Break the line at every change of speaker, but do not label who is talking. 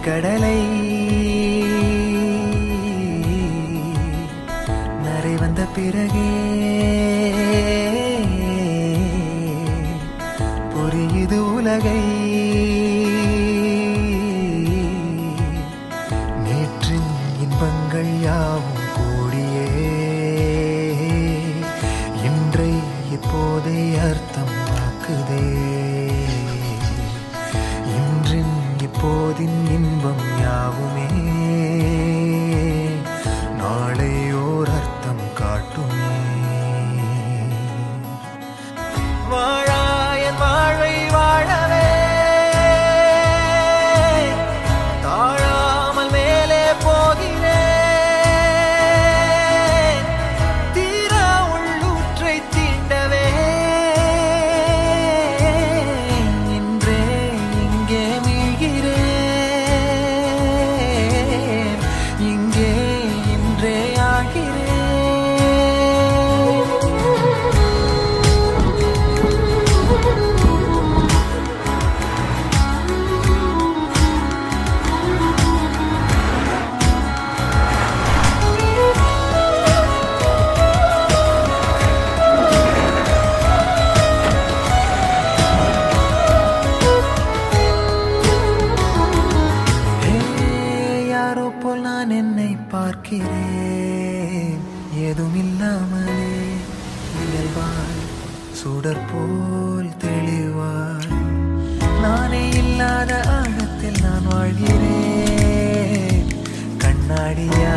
கடலை நரை வந்த பிறகே புரியுது உலகை. நேற்றின் இன்பங்கள் யாவும் கூடியே இன்றை இப்போதே அர்த்தம் ஆக்குதே. இன்றின் இப்போதின் இன்பம் யாவுமே நாளை ஓர் அர்த்தம் காட்டுமே. வாழாயன் வாழ்வை வாழவே தாழாமல் மேலே போகிறேன். தீரா உள்ளூற்றை தீண்டவே இன்றே இங்கே மீழ்கிறேன். இங்கே இன்றே ஆகிறேன். யாரோ போல் நான் என்னை பார்க்கிறேன். ஏதுமில்லாமலே இயல்பாய் சுடர் போல் தெளிவாய் நானே இல்லாத ஆழத்தில் நான் வாழ்கிறேன். கண்ணாடியா